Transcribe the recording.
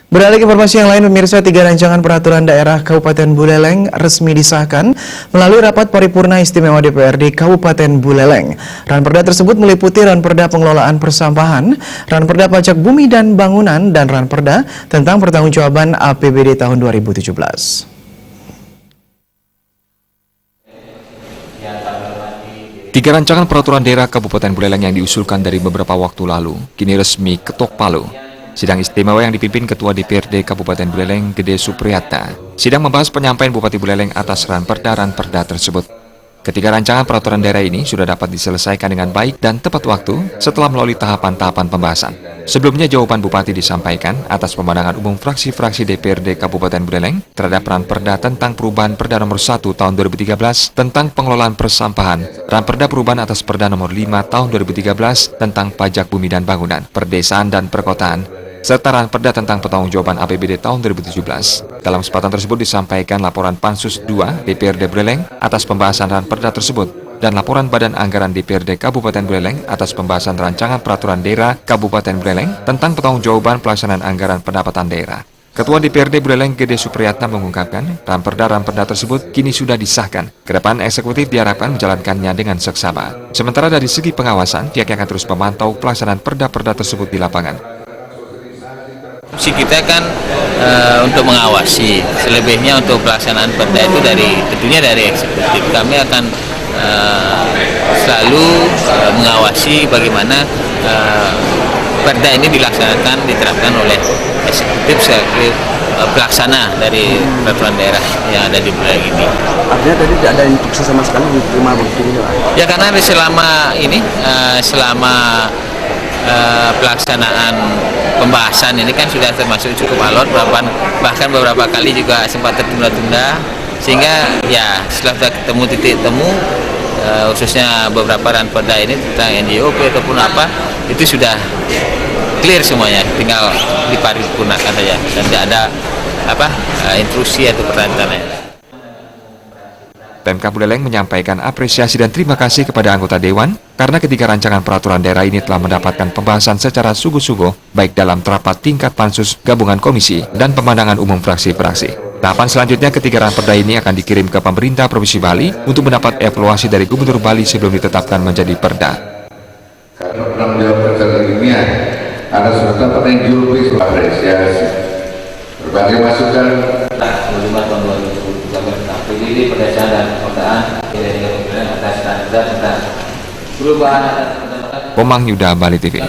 Beralih ke informasi yang lain, pemirsa, 3 rancangan peraturan daerah Kabupaten Buleleng resmi disahkan melalui rapat paripurna istimewa DPRD Kabupaten Buleleng. Ranperda tersebut meliputi Ranperda pengelolaan persampahan, Ranperda pajak bumi dan bangunan, dan Ranperda tentang pertanggungjawaban APBD tahun 2017. Tiga rancangan peraturan daerah Kabupaten Buleleng yang diusulkan dari beberapa waktu lalu kini resmi ketok palu. Sidang istimewa yang dipimpin Ketua DPRD Kabupaten Buleleng, Gede Supriyatna, sidang membahas penyampaian Bupati Buleleng atas ranperda tersebut. Ketiga rancangan peraturan daerah ini sudah dapat diselesaikan dengan baik dan tepat waktu setelah melalui tahapan-tahapan pembahasan. Sebelumnya jawaban Bupati disampaikan atas pemandangan umum fraksi-fraksi DPRD Kabupaten Buleleng terhadap ranperda tentang perubahan Perda nomor 1 tahun 2013 tentang pengelolaan persampahan, ranperda perubahan atas Perda nomor 5 tahun 2013 tentang pajak bumi dan bangunan, perdesaan dan perkotaan, serta ranperda tentang pertanggungjawaban APBD tahun 2017. Dalam kesempatan tersebut disampaikan laporan Pansus 2 DPRD Buleleng atas pembahasan ranperda tersebut dan laporan Badan Anggaran DPRD Kabupaten Buleleng atas pembahasan rancangan peraturan daerah Kabupaten Buleleng tentang pertanggungjawaban pelaksanaan anggaran pendapatan daerah. Ketua DPRD Buleleng Gede Supriyatna mengungkapkan, ranperda tersebut kini sudah disahkan. Kedepan eksekutif diharapkan menjalankannya dengan seksama. Sementara dari segi pengawasan, pihaknya akan terus memantau pelaksanaan perda-perda tersebut di lapangan. Fungsi kita kan untuk mengawasi, selebihnya untuk pelaksanaan perda itu tentunya dari eksekutif. Kami akan selalu mengawasi bagaimana perda ini dilaksanakan, diterapkan oleh eksekutif sebagai pelaksana dari peraturan daerah yang ada di Buleleng ini. Artinya tadi tidak ada instruksi sama sekali diterima begitu ya? Ya, karena selama pelaksanaan pembahasan ini kan sudah termasuk cukup alot, bahkan beberapa kali juga sempat tertunda-tunda, sehingga ya setelah ketemu titik temu khususnya beberapa ranperda ini tentang NJOP ataupun apa, itu sudah clear semuanya, tinggal diparipurnakan saja dan tidak ada intrusi atau pertanyaan. Pemkab Buleleng menyampaikan apresiasi dan terima kasih kepada anggota Dewan karena ketiga rancangan peraturan daerah ini telah mendapatkan pembahasan secara sungguh-sungguh baik dalam rapat tingkat pansus, gabungan komisi, dan pemandangan umum fraksi-fraksi. Tahapan selanjutnya ketiga ranperda ini akan dikirim ke pemerintah Provinsi Bali untuk mendapat evaluasi dari Gubernur Bali sebelum ditetapkan menjadi perda. Karena pernah menjawab secara ilmiah, ada suatu tempat yang jurubis apresiasi berbagai masukan. APBD perdesaan dan perkotaan atas standar tentang perubahan. Komang Yuda, Bali TV.